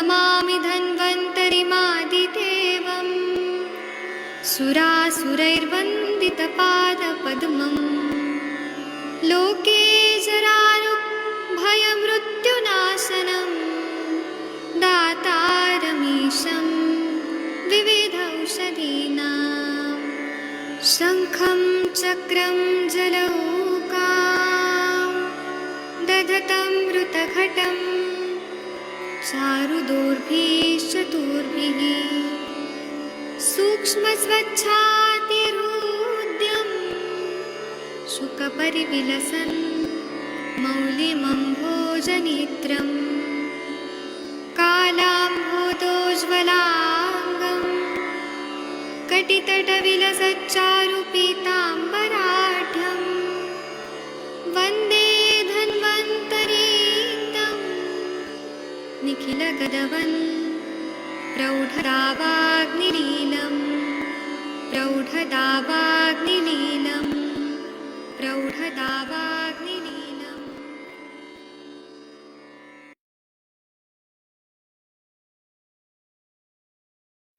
नमामि धन्वन्तरिमादिदेवम् सुरासुरैर्वन्दितपादपद्मम् लोके जरारुभयमृत्युनाशनम् दातारमीशं विविधौषधीनां शङ्खं चक्रं जलौकां दधतं मृतघटं चारुदोर्भिश्चतुर्भिः सूक्ष्मस्वच्छातिहृद्यं शुकपरिविलसन् मौलिमम्भोजनेत्रम् कालाम्भोदोज्ज्वलाङ्गं कटितटविलसच्चारुपीताम्बराढ्यं वन्दे धन्वन्तरीतं निखिलगदवन् प्रौढदावाग्निलीलं प्रौढदावाग्निलीलं प्रौढदावाग्निलीलम्।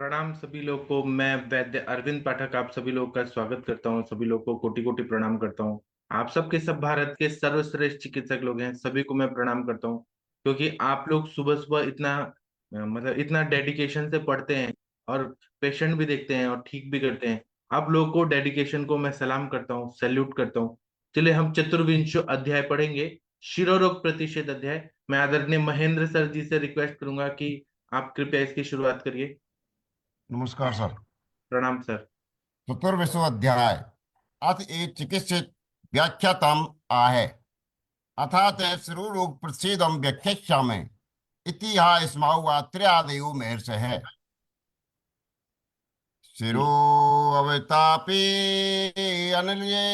प्रणाम सभी लोग को। मैं वैद्य अरविंद पाठक आप सभी लोग का स्वागत करता हूं। सभी लोग को कोटि कोटि प्रणाम करता हूं। आप सबके सब भारत के सर्वश्रेष्ठ चिकित्सक लोग हैं, सभी को मैं प्रणाम करता हूं, क्योंकि आप लोग सुबह सुबह इतना मतलब इतना डेडिकेशन से पढ़ते हैं और पेशेंट भी देखते हैं और ठीक भी करते हैं। आप लोगों को डेडिकेशन को मैं सलाम करता हूँ, सैल्यूट करता हूँ। चलिए हम चतुर्विंश अध्याय पढ़ेंगे, शिरोरोग प्रतिषेध अध्याय। मैं आदरणीय महेंद्र सर जी से रिक्वेस्ट करूंगा कि आप कृपया इसकी शुरुआत करिए। नमस्कार सर। प्रणाम सर। चतुर्विशो अध्याय अथ एक चिकित्सित व्याख्यातम आहे अथा ते शिरोरोग प्रतिषेधम व्याख्यामे इतिहास स्माहुआ त्रयादयो महर्ष है। शिरो अवतापे अनल्ये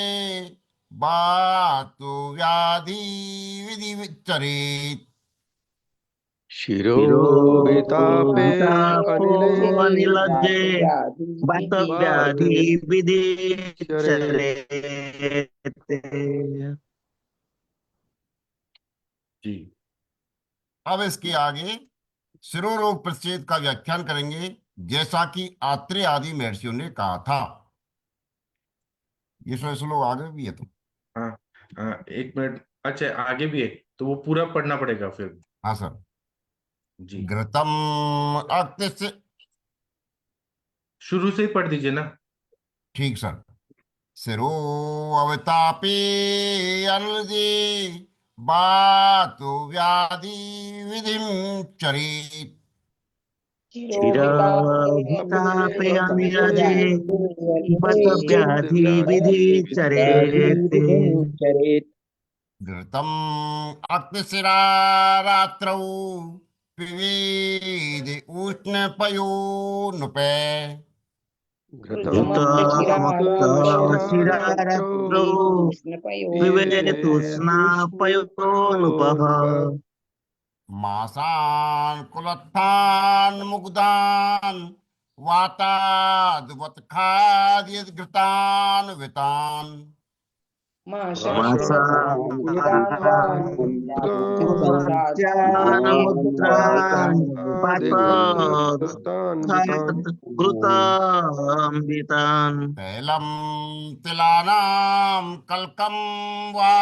बातु व्याधि विधि विचरित शिरोवितापे अनिलज्जे वातव्याधि विधिचरेते। जी अब इसके आगे शिरोरोग प्रतिषेध का व्याख्यान करेंगे, जैसा कि आत्रेय आदि महर्षियों ने कहा था। ये श्लोक आगे भी है तो। हाँ हाँ, एक मिनट। अच्छा आगे भी है तो वो पूरा पढ़ना पड़ेगा फिर। हाँ सर। जी घृतम अक्त से शुरू से ही पढ़ दीजिए ना। ठीक सर। सिरो अवतापे अनलजे बातो व्याधि विधिम चरित शिरोवितापे अनिलज्जे वातव्याधि विधिचरेते। घृतम अक्तशिरा रात्रौ पिबेद उष्ण पयो नुपे घृतमक्तशिरारात्रौ पिबेतुष्णापयोऽनुपः। मासान् कुलत्थान् मुग्धान् वाताद्वत् खाद्यद् घृतान् वितान् मुद्रान् घृतान्वितान् तैलं तिलानां कल्कं वा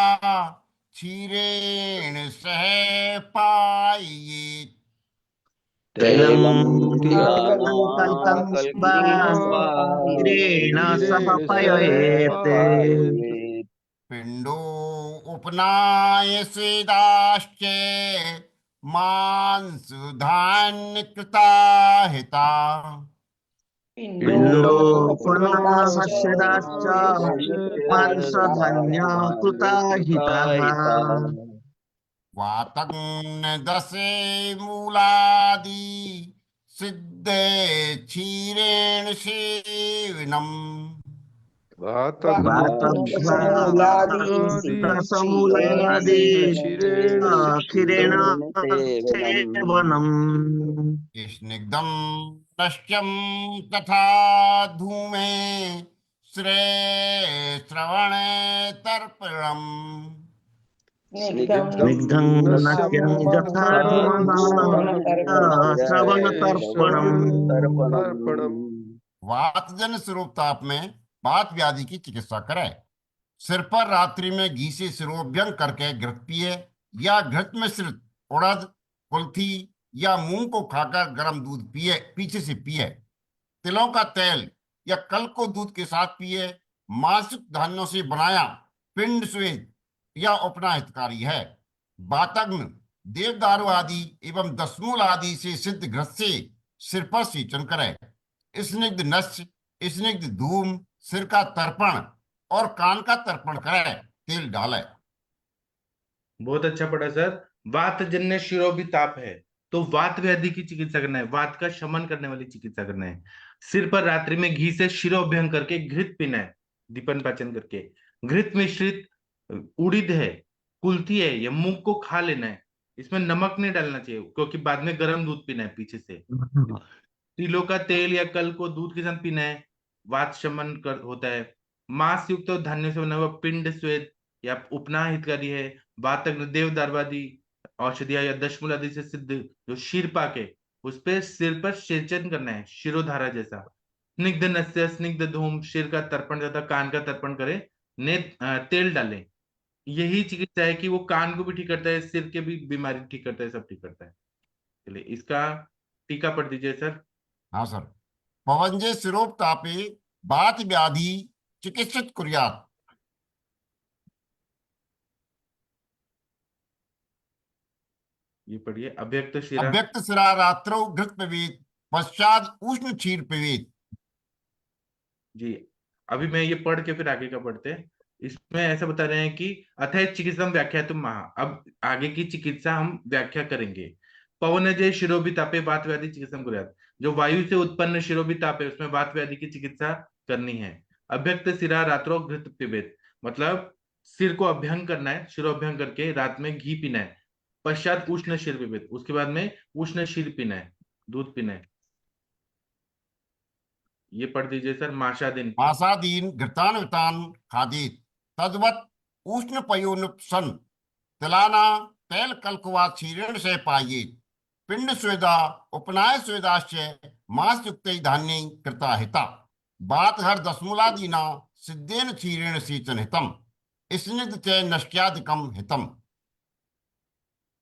क्षीरेण सह पाययेत् तैलं कल्कं क्षीरेण सह पययेत्। पिण्डो उपनाय स्वेदाश्च मांसधान्य कृता हिता पिण्डोपनाश्च मांसधन्या कृता हितः। वातग्न दशे मूलादि सिद्धे क्षीरेण सेवनम् वातमूलादि क्षीरेण सेवनम्। स्निग्धं नश्यं तथा धूमे श्रेय श्रवणे तर्पणम् स्निग्धं स्निग्धं नस्यं यथा धूमः श्रवणतर्पणम्। वातजन्य स्वरूप ताप में वात व्याधि की चिकित्सा करें। सिर पर रात्रि में घी से सिरोभ्यंग करके घृत पिए या घृत मिश्रित उड़द, कुल्थी या मूंग को खाकर गर्म दूध पिए, पीछे से पिए। तिलों का तेल या कल को दूध के साथ पिए। मासिक धान्यों से बनाया पिंड स्वेद या उपना हितकारी है। वातग्न, देवदारू आदि एवं दशमूल आदि से सिद्ध घृत से सिर पर सिंचन करें। स्निग्ध नस्य, स्निग्ध धूम, सिर का तर्पण और कान का तर्पण करें, तेल डालें। बहुत अच्छा पढ़ा सर। वात जन्य शिरोभिताप है तो वात व्याधि की चिकित्सा करना है, वात का शमन करने वाली चिकित्सा करना है। सिर पर रात्रि में घी से शिरोभ्यंग करके घृत पीना है, दीपन पाचन करके। घृत मिश्रित उड़िद है, कुल्थी है या मूंग को खा लेना है। इसमें नमक नहीं डालना चाहिए क्योंकि बाद में गर्म दूध पीना है पीछे से। तिलों का तेल या कल को दूध के साथ पीना है, वात शमन कर होता है। मांस युक्त धान्यों से बना हुआ पिंड स्वेद या उपना हितकारी है। वातग्न, देवदारवादी औषधिया या दशमूल आदि से सिद्ध जो शीरपाक है उस पे सिर पर सेचन करना है, शिरोधारा जैसा। स्निग्ध नस्य, स्निग्ध धूम, सिर का तर्पण तथा कान का तर्पण करे, ने तेल डालें। यही चिकित्सा है कि वो कान को भी ठीक करता है, सिर के भी बीमारी ठीक करता है, सब ठीक करता है। चलिए इसका टीका पढ़ दीजिए सर। हाँ सर। पवंजे सिरोप तापे वात व्याधि चिकित्सित कुर्यात्। ये पढ़िए। अव्यक्त शिरा। अव्यक्त शिरा रात्रौ घृत पिबेत, पश्चात उष्ण क्षीर पिबेत। जी, अभी मैं ये पढ़ के फिर आगे का पढ़ते हैं। इसमें ऐसा बता रहे हैं कि अथय चिकित्सा व्याख्या तुम महा, अब आगे की चिकित्सा हम व्याख्या करेंगे। पवन जय शिरोभी तापे वात व्याधि चिकित्सा कुर्यात्। जो वायु से उत्पन्न शिरोभी ताप है उसमें वात व्याधि की चिकित्सा करनी है। अभ्यक्त सिरा रात्रो घृत पिबेत, मतलब सिर को अभ्यंग करना है, शिरोभ्यंग करके रात में घी पीना है। पश्चात उष्ण शिर पिबेत, उसके बाद में उष्ण शिर पीना है, दूध पीना है। ये पढ़ दीजिए सर। माशादीन। मासादीन घृतान वितान खादित, तद्वत उष्ण पयोनुपसन तिलाना तैल कल्कवा क्षीरेण से पायेत। पिंड स्वेदा उपनाय स्वेदाश्च मास युक्त धान्य कृता हिता। बात हर दशमूलादीना सिद्धेन क्षीरेण सेचन हितम। स्निग्ध च नष्ट्यादिकम हितम।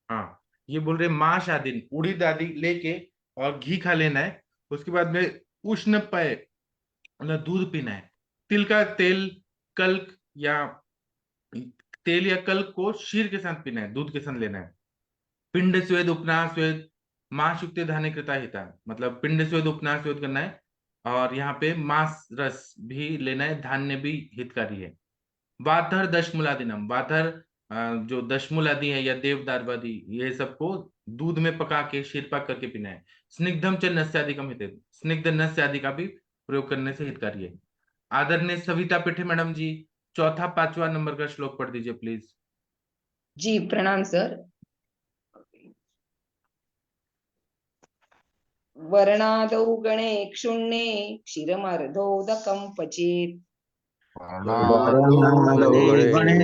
हाँ, ये बोल रहे माश आदि, उड़ीद आदि लेके और घी खा लेना है। उसके बाद में उष्ण पेय मतलब दूध पीना है। तिल का तेल, कल्क या तेल या कल्क को शीर के साथ पीना है, दूध के साथ लेना है। पिंड स्वेद, उपनाह स्वेद, मांस युक्त धान्य कृता हिता, मतलब पिंड स्वेद उपनाह स्वेद करना है। और यहाँ पे मांस रस भी लेना है, धान्य भी हितकारी है। वाथर दशमूलादिनम, वाथर जो दशमूलादि है या देवदारवादी, ये सबको दूध में पका के शीरपाक करके पीना है। स्निग्धम च नस्यादिकम हित, स्निग्ध नस्य आदि का भी प्रयोग करने से हितकारी है। आदरणीय सविता पिठे मैडम जी, चौथा पांचवा नंबर का श्लोक पढ़ दीजिए प्लीज। जी प्रणाम सर। वर्णादौ गणे क्षुण्णे क्षीरमर्धोदकं पचेत्। वर्णादौ गणे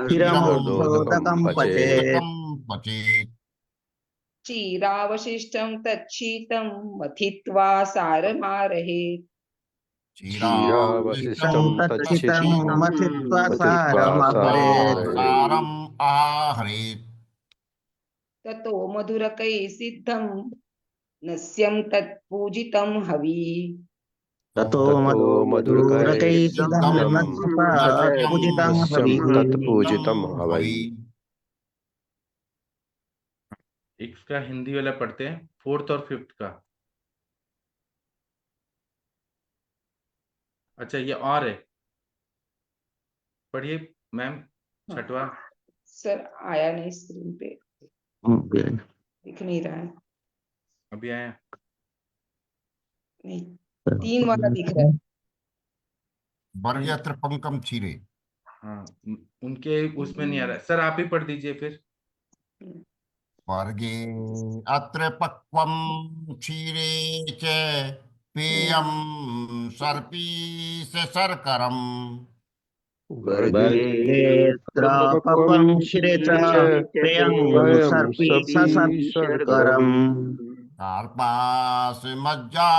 क्षीरमोदकं पचेत्। पचेत्। क्षीरावशिष्टं तच्छीतं मथित्वा सारमारहेत्। क्षीरावशिष्टं तच्छितं मथित्वा सारमाहरेत्। सारमाहरेत्। आहरेत्। ततो मधुरकै सिद्धं नस्यं तत्पूजितं हवि। ततो मधुरकैसिदं नत्वा पूजितं हविः। इसका हिंदी वाला पढ़ते हैं, फोर्थ और फिफ्थ का। अच्छा ये और है, पढ़िए मैम छठवा। सर आया नहीं स्क्रीन पे, दिख नहीं रहा है। अभी आया। नहीं, 3 वाला दिख रहा है। वर्ग्यत्र पंकम क्षीरे। हाँ, उनके उसमें नहीं आ रहा सर, आप ही पढ़ दीजिए फिर। वर्गे अत्र पक्वम क्षीरे च पेयम सर्पी से सरकरम। वर्गेऽत्रापकं श्रेच प्रियं सर्पी सशर्करम् कार्पास मज्जा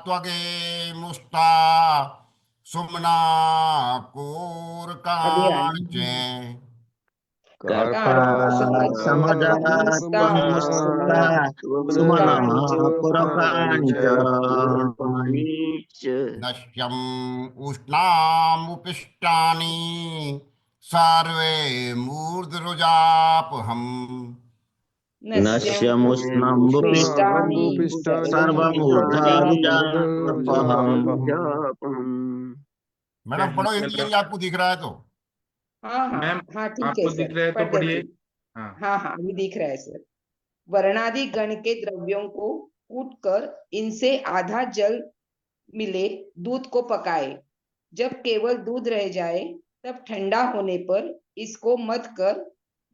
त्वगे मुष्टा सुमना कोरकांचे समजात्वं मुस्ता सुमना पुरकाञ्च नश्यम् उष्णामुपिष्टानि सर्वे मूर्धरुजापहम् नश्यमुष्णं बुपिष्टानि सर्वमूर्धारुजापहम्। मैडम पढ़ो हिंदी में, आपको दिख रहा है तो। हाँ हाँ मैम हाँ, ठीक है आपको सर, दिख रहा है तो पढ़ पढ़िए। देती हूँ। हाँ हाँ हाँ, अभी दिख रहा है सर। वर्णादि गण के द्रव्यों को कूटकर इनसे आधा जल मिले दूध को पकाए। जब केवल दूध रह जाए तब ठंडा होने पर इसको मथ कर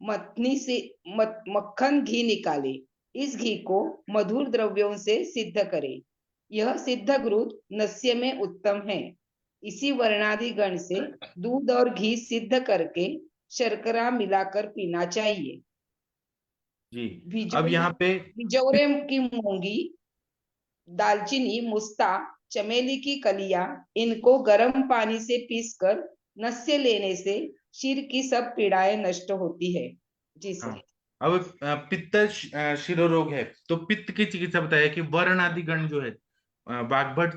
मथनी से मक्खन घी निकाले। इस घी को मधुर द्रव्यों से सिद्ध करे। यह सिद्ध घृत नस्य में उत्तम है। इसी वर्णादि गण से दूध और घी सिद्ध करके शर्करा मिलाकर पीना चाहिए। जी। अब भिजोरे यहाँ पे भिजोरे की मूंगी, दालचीनी, मुस्ता, चमेली की कलियां, इनको गर्म पानी से पीसकर नस्य लेने से शीर की सब पीड़ाएं नष्ट होती है। जी हाँ सर। अब पित्त शिरोरोग है तो पित्त की चिकित्सा बताया कि वर्ण आदि गण जो है वाग्भट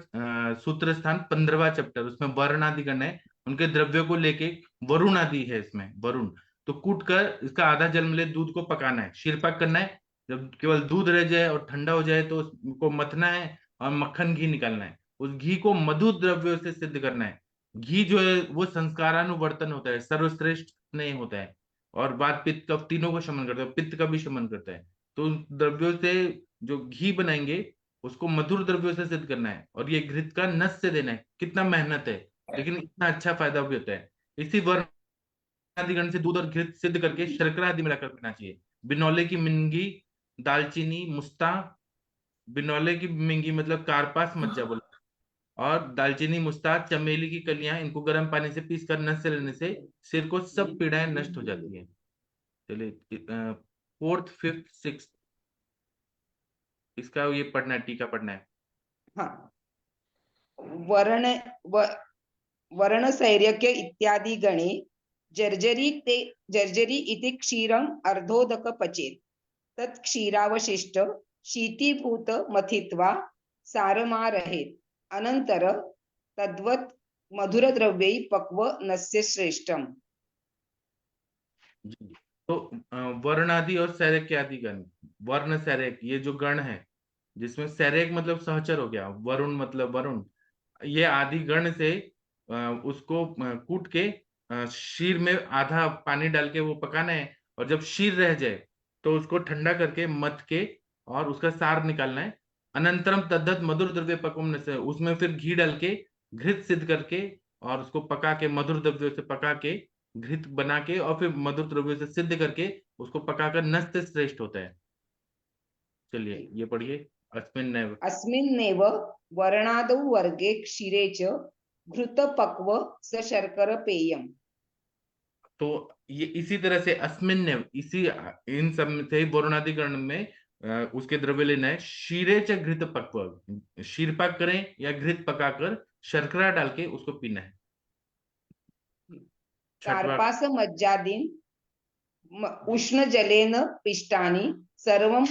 सूत्र स्थान 15वां चैप्टर, उसमें वर्ण आदि गण है, उनके द्रव्यों को लेके वरुण आदि है, इसमें वरुण। तो कूट कर इसका आधा जल मिले दूध को पकाना है, शीरपाक करना है। जब केवल दूध रह जाए और ठंडा हो जाए तो उसको मथना है और मक्खन घी निकालना है। उस घी को मधु द्रव्यों से सिद्ध करना है। घी जो है वो संस्कारानुवर्तन होता है, सर्वश्रेष्ठ स्नेह होता है, और बात पित्त का, तीनों को शमन करता है, पित्त का भी शमन करता है। तो उन द्रव्यों से जो घी बनाएंगे उसको मधुर द्रव्यों से सिद्ध करना है, और ये घृत का नस से देना है। कितना मेहनत है, लेकिन इतना अच्छा फायदा भी होता है। इसी वर्ण आदि गण से दूध और घृत सिद्ध करके शर्करा आदि मिलाकर पीना चाहिए। बिनौले की मिंगी, दालचीनी, मुस्ता, बिनौले की मिंगी मतलब कारपास मज्जा बोला, और दालचीनी, मुस्ता, चमेली की कलियां, इनको गर्म पानी से पीस कर नस से लेने से सिर को सब पीड़ाएं नष्ट हो जाती है। चलिए फोर्थ फिफ्थ सिक्स इसका ये पढ़ना है, टीका पढ़ना है। हाँ, वर्ण वर्णसैर्यक्य इत्यादि गणे जर्जरी इति क्षीरम अर्धोदक पचेत। तत् क्षीरावशिष्ट शीतीभूत मथित्वा सारमारहेत। अनंतर तद्वत् मधुर द्रव्यै पक्व नस्य श्रेष्ठम। जी। तो वर्णादि और सैरक आदि गण, वर्ण सैरक ये जो गण है, जिसमें सैरक मतलब सहचर हो गया, वरुण मतलब वरुण, ये आदि गण से उसको कूट के शीर में आधा पानी डाल के वो पकाना है, और जब शीर रह जाए तो उसको ठंडा करके मथ के और उसका सार निकालना है। अनंतरम तद्दत मधुर द्रव्य पकुम से, उसमें फिर घी डाल के घृत सिद्ध करके और उसको पका के मधुर द्रव्यों से पका के घृत बना के और फिर मधुर द्रव्यों से सिद्ध करके उसको पकाकर नस्त श्रेष्ठ होता है। चलिए ये पढ़िए। अस्मिन् अस्मिन्नेव वर्णादौ वर्गे क्षीरे च घृत पक्व स शर्कर पेयम। तो ये इसी तरह से अस्मिन् इसी इन सब में से वरुणादि गण में उसके द्रव्य लेना है। शीरे च घृत पक्व, शीरपाक करें या घृत पकाकर शर्करा डाल के उसको पीना है। छठवा कार्पास मज्जादीन उष्ण जलेन पिष्टानि सर्वम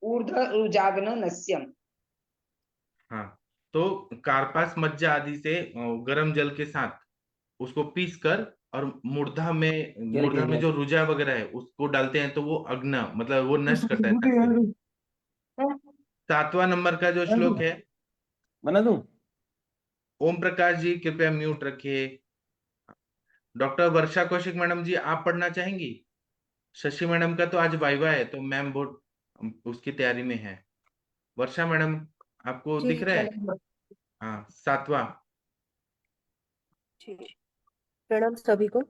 ऊर्ध्व रुजाग्न नस्यम। हाँ, तो कार्पास मज्जा आदि से गर्म जल के साथ उसको पीस कर और मूर्धा में जो रुजा वगैरह है उसको डालते हैं, तो वो अग्न मतलब वो नष्ट करता है नस से। 7वां नंबर का जो श्लोक है, बना दूं? ओम प्रकाश जी कृपया म्यूट रखिए। डॉक्टर वर्षा कौशिक मैडम जी आप पढ़ना चाहेंगी? शशि मैडम का तो आज वाइवा है तो मैम बहुत उसकी तैयारी में है। वर्षा मैडम आपको जी दिख रहा है? प्रणाम। हाँ 7वां। जी प्रणाम सभी को।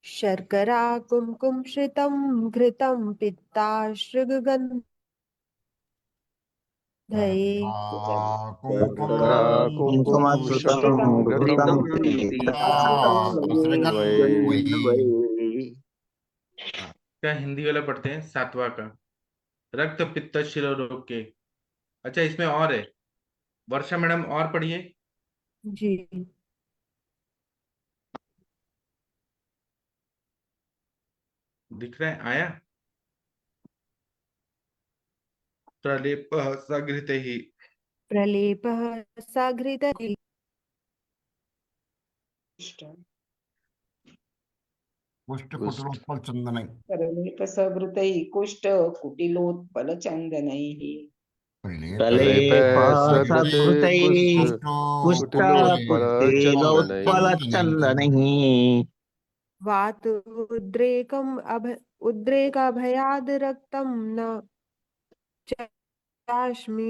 शर्करा कुमकुम श्रितम घृतम पित्ताश्रगंध धये कुंकुम शर्करा कुंकुमश्रुतं घृतं पीताम्बरं वै। हाँ, क्या हिंदी वाला पढ़ते हैं 7वां का। रक्त पित्त शिरो रोग के। अच्छा, इसमें और है। वर्षा मैडम और पढ़िए। जी। दिख रहा है, आया। प्रलेप सघृत ही। प्रलेपः साघृतैः कुष्ठ कुष्ठ कुटलोत्पल चंदन प्रलेपसहृतैः कुष्ठ कुटिलोत्पलचन्दनैः प्रलेपः सकृते कुष्ठ कुष्ठ कुटिलोत्पलचन्दनैः वात उद्रेकाभयाद् रक्तं न चास्मि,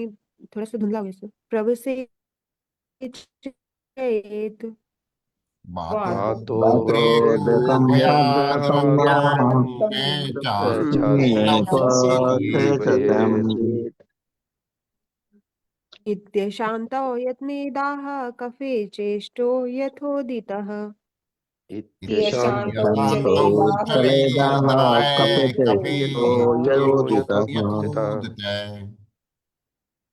थोड़ा सा धुंधला हो गया इसमें, प्रविशेचित् वातोद्रेकं भयाद्रक्तं मे चास्मि पथेतम्। इत्यशान्तौ यत्नेदाः कफे चेष्टो यथोदितः इत्यशान्तो यशान्तो जनेदाह कलेजाः जनेदाय कपितो यदोदितः। कपियोदितः।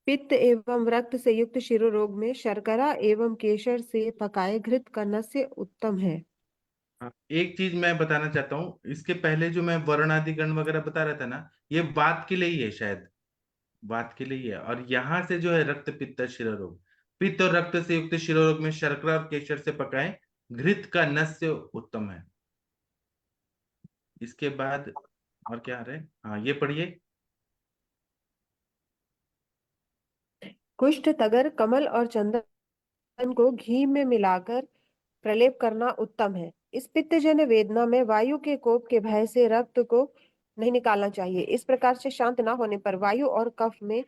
पित्त एवं रक्त से युक्त शिरो रोग में शर्करा एवं केसर से पकाए घृत का नस्य उत्तम है। हाँ, एक चीज मैं बताना चाहता हूँ। इसके पहले जो मैं वर्ण आदि गण वगैरह बता रहा था ना, ये वात के लिए ही है शायद। वात के लिए ही है। और यहाँ से जो है रक्त पित्त शिरो रोग, पित्त और रक्त से युक्त शिरो रोग में शर्करा और केसर से पकाए घृत का नस्य उत्तम है। इसके बाद और क्या आ रहा है? हाँ, ये पढ़िए। कुष्ठ, तगर, कमल और चंदन को घी में मिलाकर प्रलेप करना उत्तम है। इस पित्तजन्य वेदना में वायु के कोप के भय से रक्त को नहीं निकालना चाहिए। इस प्रकार से शांत न होने पर वायु और कफ में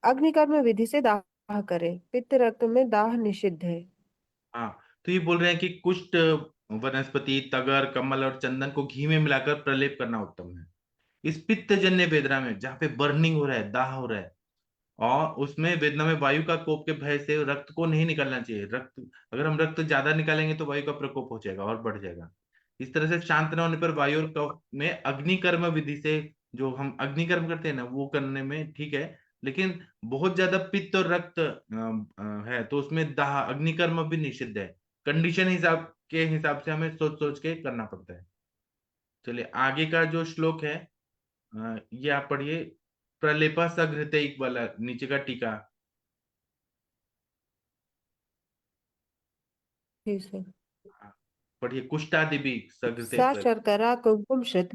अग्निकर्म विधि से दाह करें। पित्त रक्त में दाह निषिद्ध है। हाँ, तो ये बोल रहे हैं कि कुष्ठ वनस्पति, तगर, कमल और चंदन को घी में मिलाकर प्रलेप करना उत्तम है। इस पित्तजन्य वेदना में जहाँ पे बर्निंग हो रहा है, दाह हो रहा है, और उसमें वेदना में वायु का कोप के भय से रक्त को नहीं निकालना चाहिए। रक्त, अगर हम रक्त ज्यादा निकालेंगे तो वायु का प्रकोप हो जाएगा और बढ़ जाएगा। इस तरह से शांत न होने पर वायु और कफ में अग्निकर्म विधि से, जो हम अग्निकर्म करते हैं ना, वो करने में ठीक है। लेकिन बहुत ज्यादा पित्त और रक्त है तो उसमें दाह, अग्निकर्म भी निषिद्ध है। कंडीशन हिसाब से हमें सोच सोच के करना पड़ता है। चलिए, आगे का जो श्लोक है, ये आप पढ़िए। प्रलेपा सघृतैक वाला नीचे का टीका। ठीक है। हाँ, पढ़िए। कुष्ठादि भी सघृते सा प्रलेप। शर्करा कुमकुम श्रित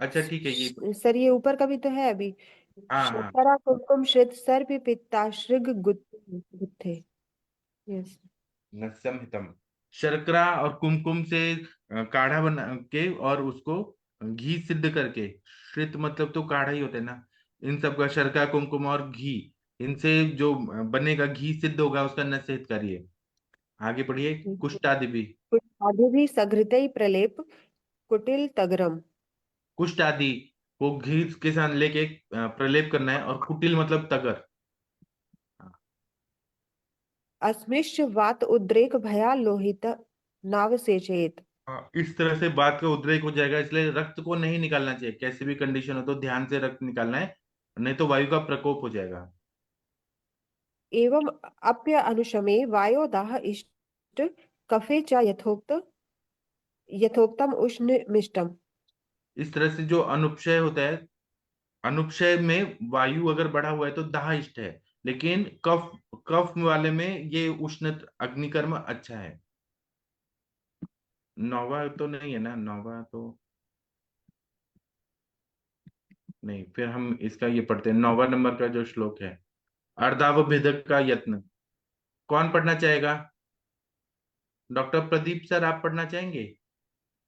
अच्छा, ठीक है ये। सर ये ऊपर का भी तो है अभी। हाँ हाँ। शर्करा कुमकुम श्रित सर्प पित्ताश्रिग गुत्थे। यस। नस्यम हितम। शर्करा और कुमकुम से काढ़ा बना के और उसको घी सिद्ध करके, श्रित मतलब तो काढ़ा ही होता है ना, इन सब का शर्करा कुमकुम और घी, इनसे जो बनेगा घी सिद्ध होगा, उसका नस्य हितकारी है। आगे पढ़िए। कुष्ठादि भी। आदि भी सघृतई प्रलेप कुटिल तगरम। कुष्ठ आदि को घी के साथ लेके प्रलेप करना है। और कुटिल मतलब तगर। अस्मिश्च वात उद्रेक भया लोहित नाव सेचेत। हाँ, इस तरह से बात का उद्रेक हो जाएगा, इसलिए रक्त को नहीं निकालना चाहिए। कैसी भी कंडीशन हो तो ध्यान से रक्त निकालना है, नहीं तो वायु का प्रकोप हो जाएगा। एवं अप्य अनुशमे वायो दाह इष्ट कफे च यथोक्तम उष्ण मिष्टम। इस तरह से जो अनुपक्षय होता है, अनुपक्षय में वायु अगर बढ़ा हुआ है तो दाह इष्ट है। लेकिन कफ, कफ वाले में ये उष्ण अग्निकर्म अच्छा है। नौवा तो नहीं है ना, नौवा तो नहीं। फिर हम इसका ये पढ़ते हैं, 9वां नंबर का जो श्लोक है, अर्धावभेदक का यत्न। कौन पढ़ना चाहेगा? डॉक्टर प्रदीप सर, आप पढ़ना चाहेंगे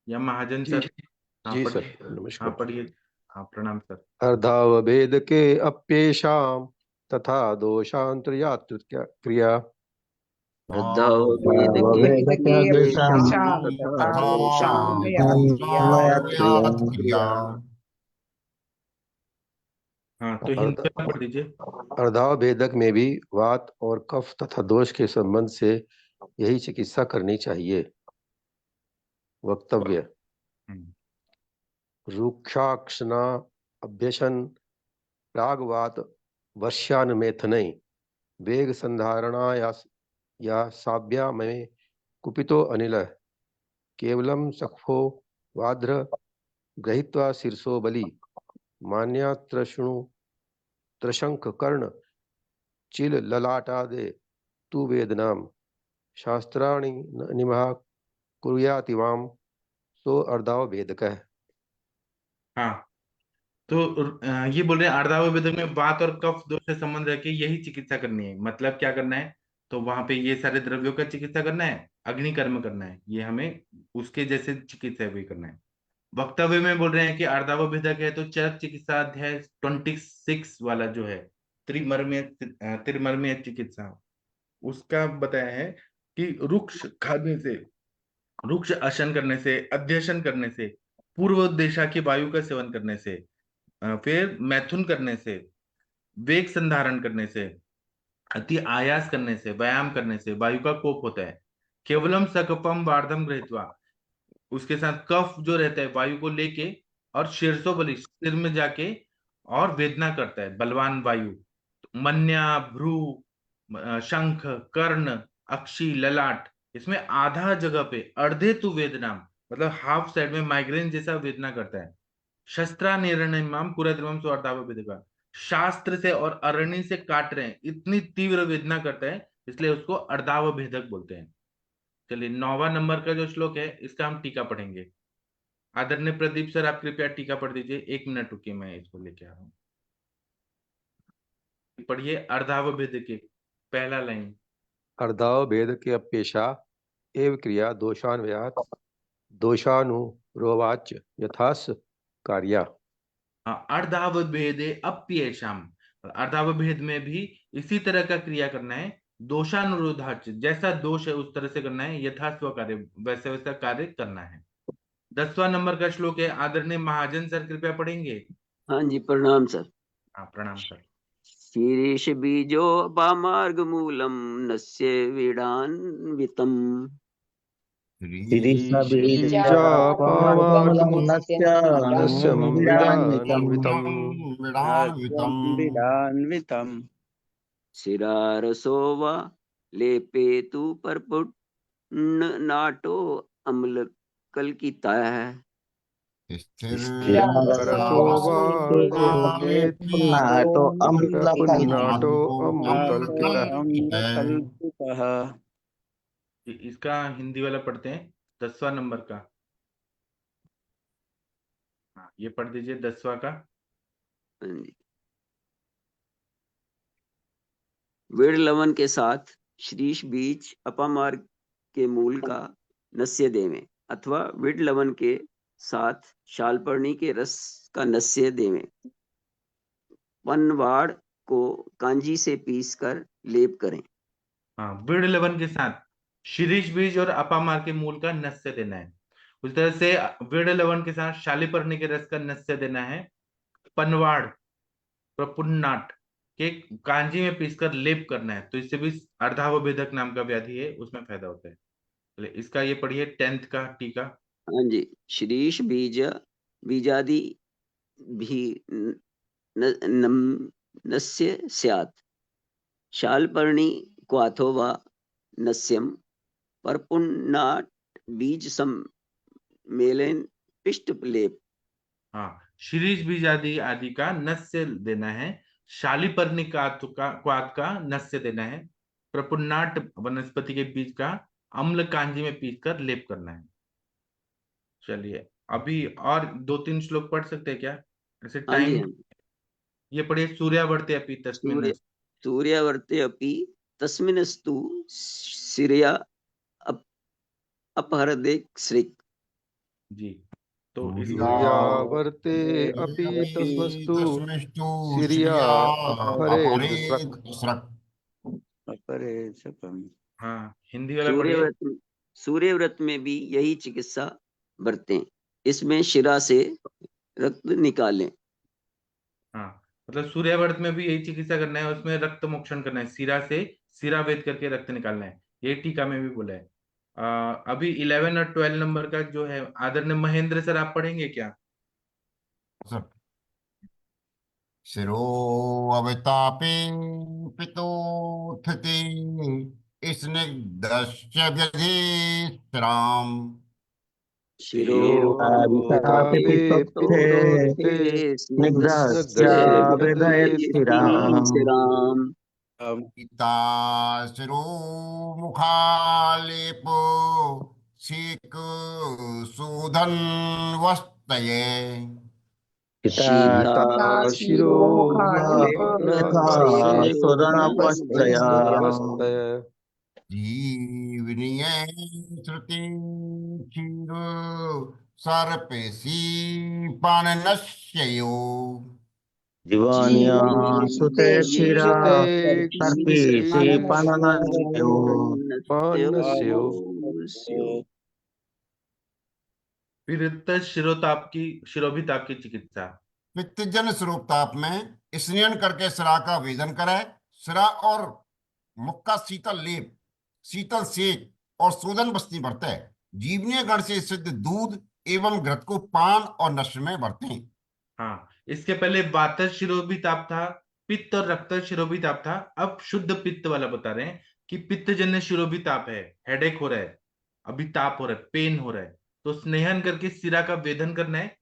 या महाजन जी सर? हाँ जी सर, पढ़िए। हाँ नमस्कार। पढ़िए। हाँ, प्रणाम सर। अर्धावभेद के अप्येषाम तथा दोषांतर्यातृ क्रिया वेद के वेदके अप्यशाम तथा तथा दोषां भयात् क्रिया दोषानुयात क्रिया। हाँ, तो हिंदी में पढ़ दीजिए। अर्धाव भेदक में भी वात और कफ तथा दोष के संबंध से यही चिकित्सा करनी चाहिए। वक्तव्य। हम्म, रुक्षाक्षना अभ्यसन प्रागवात वर्ष्यानुमेथनै वेग संधारणा या साभ्या में कुपितो अनिल केवलम सख्फो वाद्र गृहीत्वा शीर्षो बलि मान्या त्रष्णु त्रशंक कर्ण चिल ललाटादे तु वेदनाम शास्त्राणि निमहा कुर्यातिवाम सो अर्धाव भेदकः। हाँ, तो ये बोल रहे हैं अर्धाव भेदक में वात और कफ दोष से संबंध रख के यही चिकित्सा करनी है। मतलब क्या करना है, तो वहां पे ये सारे द्रव्यों का चिकित्सा करना है, अग्नि कर्म करना है, ये हमें उसके जैसे चिकित्सा भी करना है। वक्तव्य में बोल रहे हैं कि अर्धाव भेदक है तो चरक चिकित्सा अध्याय 26 वाला जो है त्रिमर्मीय त्रिमर्मीय चिकित्सा, उसका बताया है कि रुक्ष खाने से, रुक्ष अशन करने से, अध्यशन करने से, पूर्व दिशा की वायु का सेवन करने से, फिर मैथुन करने से, वेग संधारण करने से, अति आयास करने से, व्यायाम करने से वायु का कोप होता है। केवलम सकपम वार्धम गृहीत्वा, उसके साथ कफ जो रहता है वायु को लेके, और शीर्षो बलि, सिर में जाके और वेदना करता है बलवान वायु। मन्या, भ्रू, शंख, कर्ण, अक्षी, ललाट, इसमें आधा जगह पे अर्धे तु वेदना, मतलब हाफ साइड में माइग्रेन जैसा वेदना करता है। शस्त्रा निर्णयमाम पूरा द्रवम स्वार्धावेदिका, शास्त्र से और अरण्य से काट रहे हैं, इतनी तीव्र वेदना करता है, इसलिए उसको अर्धाव भेदक बोलते हैं। चलिए 9वां नंबर का जो श्लोक है इसका हम टीका पढ़ेंगे। आदरणीय प्रदीप सर, आप कृपया टीका पढ़ दीजिए। 1 मिनट रुकिए, मैं इसको लेके आ रहा हूँ। पढ़िए अर्धाव भेदक के पहला लाइन। अर्धाव भेदक अपेशा एव क्रिया दोषान्वयात् दोषानुरोवाच यथास कार्या। अर्धाव भेदे अप्येषाम, अर्धाव भेद में भी इसी तरह का क्रिया करना है। दोषानुरोधाच, जैसा दोष है उस तरह से करना है। यथा स्व कार्य, वैसे वैसा कार्य करना है। 10वां नंबर का श्लोक है, आदरणीय महाजन सर कृपया पढ़ेंगे। हाँ जी, प्रणाम सर। हाँ, प्रणाम सर। शीर्ष बीजो अपामार्ग मूलम नस्य वीडान्वितम् नस्यं विडान्वितम् शिरारसो वा लेपेतु परपुण्नाटो अम्ल कल्कितः रसो वा पुन्नाटो पुन्नाटो अम्लकल्पितः। इसका हिंदी वाला पढ़ते हैं, 10वां नंबर का। हाँ, ये पढ़ दीजिए 10वां का। वीड लवण के साथ शीर्ष बीज अपामार्ग के मूल का नस्य देवें, अथवा वीड लवण के साथ शालपर्णी के रस का नस्य देवें। पनवाड़ को कांजी से पीसकर लेप करें। हाँ, बीड़ लवण के साथ शीरीष बीज और अपामार के मूल का नस्य देना है। उस तरह से बीड़ लवण के साथ शालीपर्णी के रस का नस्य देना है। पनवाड़, प्रपुन्नाट के कांजी में पीसकर लेप करना है, तो इससे भी अर्धावभेदक नाम का व्याधि है, उसमें फायदा होता है। चलिए इसका ये पढ़िए 10th का टीका। हाँ जी, शीरीष बीज बीजादि भी नस्य स्यात् शालपर्णी क्वाथो वा नस्यम परपुन्नाट बीज सम्मेलन पिष्ट लेप। हाँ, शीरीष बीज आदि का नस्य देना है। शालीपर्णी क्वाथ का नस्य देना है। प्रपुन्नाट वनस्पति के बीज का अम्ल कांजी में पीसकर लेप करना है। चलिए अभी और 2-3 श्लोक पढ़ सकते हैं क्या, ऐसे हाँ जी, टाइम? ये पढ़िए, सूर्यावर्ते अपि तस्मिन्, सूर्यावर्ते अपि तस्मिन्स्तु सिरिया अपहरदेक श्रिक। जी, तो सूर्यावर्ते अपि तस्मस्तु सिरिया अपहरेत्। हाँ, हिंदी वाला पढ़िए। सूर्यव्रत में भी यही चिकित्सा बरतें। इसमें शिरा से रक्त निकालें। हाँ, मतलब सूर्यव्रत में भी यही चिकित्सा करना है, उसमें रक्त मोक्षण करना है, सिरा से सिरा वेद करके रक्त निकालना है, ये टीका में भी बोला है। अभी 11 और 12 नंबर का जो है आदरणीय महेंद्र सर, आप पढ़ेंगे क्या? सर, शिरो अवतापे पितोत्थते स्निग्धश्च व्यधिष्ठिराम् शिरो शिरोतापे पितोत्थे स्निग्धस्य व्यतिष्ठिराम् पिता शिरो मुखालेपो शीक शोधन वस्तये शीता पिता शिरो यथा सुदनपश्चया स्वदनपश्चया जीवनीय श्रुति क्षीर सर्पेशी पाननश्ययो जीवान्या सुते क्षीरा सर्पीति सर्पीति पानस्यो। फिर शिरोताप की शिरोभिताप की चिकित्सा। पित्तजन स्वरूपताप में स्नान करके सिरा का वेदन करे। सिरा और मुख का शीतल लेप, शीतल सेक और शोधन बस्ती बरते। जीवनीय गण से सिद्ध दूध एवं घृत को पान और नशे में बरते। हाँ, इसके पहले वात शिरोभिताप था, पित्त और रक्त शिरोभिताप था। अब शुद्ध पित्त वाला बता रहे हैं कि पित्तजन्य शिरोभिताप है, हेडेक हो रहा है, अभी ताप हो रहा है, पेन हो रहा है, तो स्नेहन करके सिरा का वेदन करना है,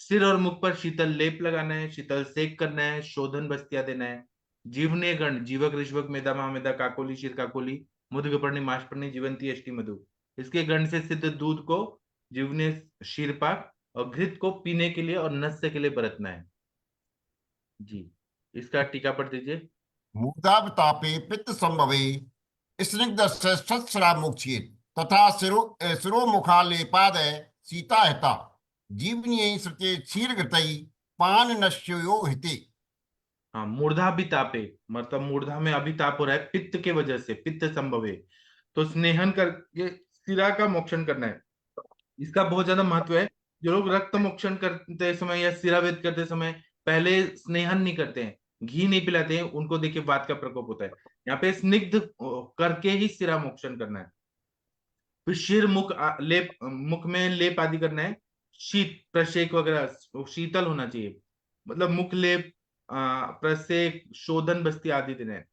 सिर और मुख पर शीतल लेप लगाना है, शीतल सेक करना है, शोधन बस्तियां देना है। जीवनीय गण जीवक ऋषभक मेधा महामेधा काकोली शीर काकोली मुदगपर्णी माशपर्णी जीवंती अष्टि मधु, इसके गण से सिद्ध दूध को जीवनीय शीरपाक और घृत को पीने के लिए और नस्य के लिए बरतना है। जी, इसका टीका पढ़ दीजिए। मूर्धावतापे पित्त संभवे स्निग्ध सत्सरा मोक्षेत तथा शिरो मुखालेपादय सीता हिता जीवनीय श्रुते क्षीर घृतई पान नश्यो हिते। हाँ, मूर्धा भी तापे, मतलब मूर्धा में अभी ताप हो रहा है पित्त के वजह से, पित्त संभवे, तो स्नेहन करके सिरा का मोक्षण करना है। इसका बहुत ज्यादा महत्व है। जो लोग रक्त मोक्षण करते समय या सिरावेद करते समय पहले स्नेहन नहीं करते हैं, घी नहीं पिलाते हैं, उनको देखिए वात का प्रकोप होता है। यहाँ पे स्निग्ध करके ही सिरा मोक्षण करना है। फिर शीर मुख लेप, मुख में लेप आदि करना है। शीत प्रशेक वगैरह शीतल होना चाहिए, मतलब मुख लेप, प्रसेक, शोधन बस्ती आदि देना है।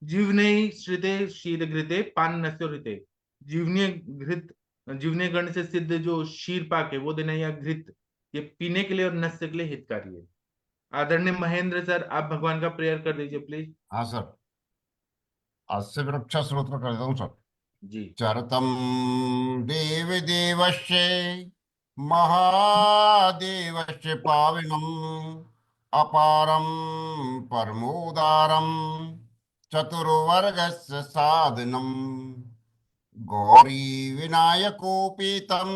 जीवने श्रिते शीर घृते पान नस्यो हृते, जीवनीय घृत, जीवनीय गण से सिद्ध जो शीर पाक है वो देना है, या घृत, ये पीने के लिए और नस्य के लिए हितकारी है। आदरणीय महेंद्र सर, आप भगवान का प्रेयर कर दीजिए प्लीज। हाँ सर, आज से रक्षा स्रोत का कर देता हूँ सर। जी। चरतम देव देवस्य महादेवस्य पाविनम अपारम परमोदारम चतुर्वर्गस्य साधनम गौरी विनायकोपेतम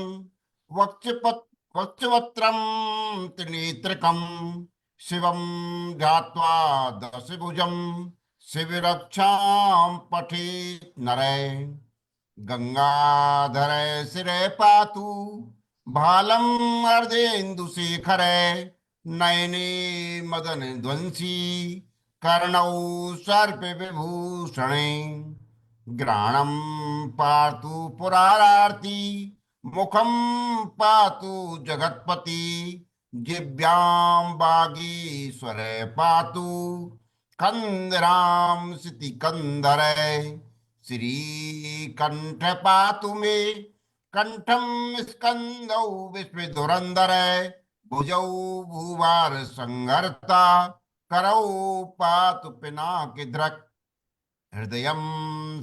वक्षपत वक्षवक्त्रम त्रिनेत्रकम शिवम ध्यात्वा दशभुजम शिवरक्षां पठेत् नरः गंगाधर सिरे पातु भालम अर्धेन्दुशेखरे नयने मदन ध्वंसी कर्णौ सर्प विभूषणे घ्राणं पातु पुरारार्ति मुखं पातु जगत्पति जिह्वां वागीश्वरे पातु कंदराम सिति कंदरे श्रीकंठ पातु मे कंठम स्कंदौ विश्वधुरंदर भुजौ भूवार संहर्ता करौ पातु पिनाकिधृक् हृदयं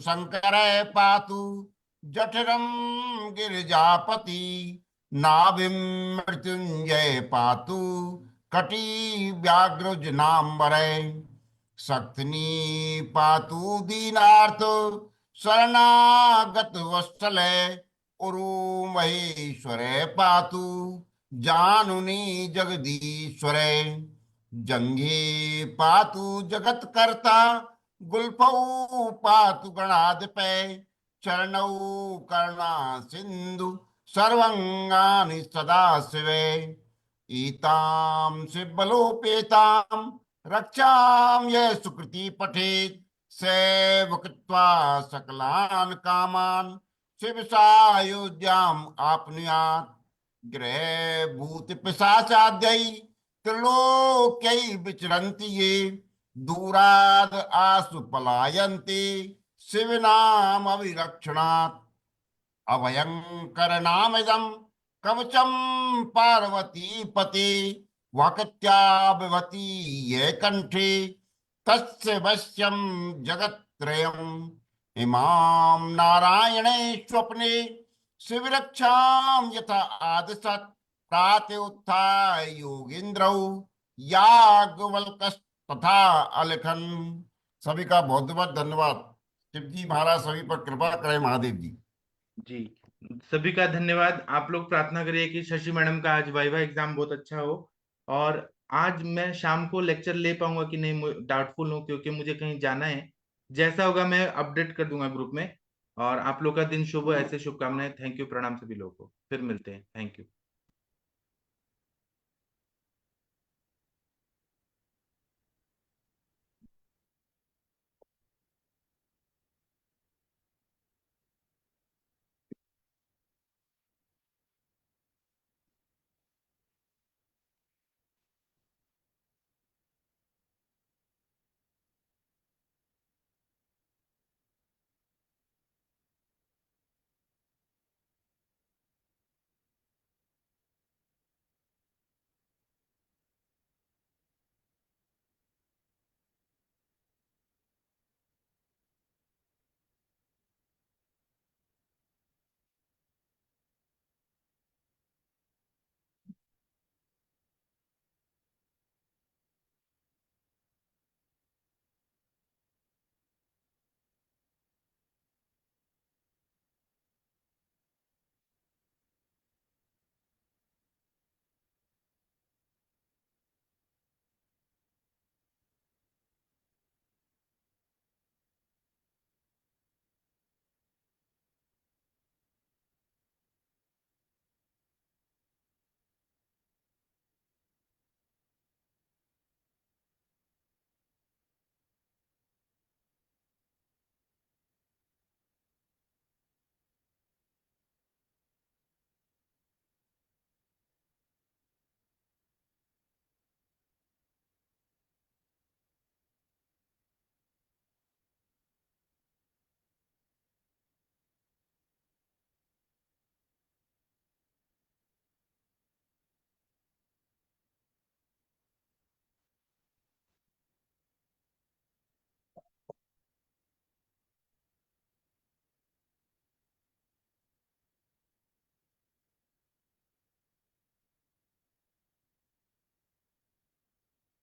शंकर पातु जठरं गिरिजापति नाभिं मृत्युंजय पातु कटी व्याघ्रजनाम्बरे शक्तिनी पातु दीनार्थ शरणागत वत्सले उरु महेश्वरे पातु जानुनी जगदीश्वरे जंघे पातु जगत्कर्ता गुल्फौ पातु गणाधिपे चरणौ करुणा सिंधु सर्वंगानि सदा शिवे ईतां शिवबलोपेतां रक्षाम ये सुकृति पठेत सेव कृत्वा सकलान कामान शिव सायुज्याम आपनुयात् गृहे भूत पिशाचाद्यै त्रिलोकै विचरन्ति ये दूराद आसु पलायन्ते शिवनाम अभिरक्षणात् अभयंकरनामिदं कवचम पार्वती पते वाक्या भवती ये कंठे तस्य वश्यम जगत्त्रयम् इमां नारायणे स्वप्ने शिवरक्षां यथा आदसत् प्राते उत्थाय योगीन्द्रौ याज्ञवल्क्यस्तथा अलिखन्। सभी का बहुत बहुत धन्यवाद। शिव जी महाराज सभी पर कृपा करें। महादेव जी। जी, सभी का धन्यवाद। आप लोग प्रार्थना करिए कि शशि मैडम का आज वाइवा एग्जाम बहुत अच्छा हो। और आज मैं शाम को लेक्चर ले पाऊंगा कि नहीं, डाउटफुल हूँ, क्योंकि मुझे कहीं जाना है। जैसा होगा मैं अपडेट कर दूंगा ग्रुप में। और आप लोग का दिन शुभ हो, ऐसे शुभकामनाएं। थैंक यू, प्रणाम सभी लोगों को। फिर मिलते हैं। Thank you.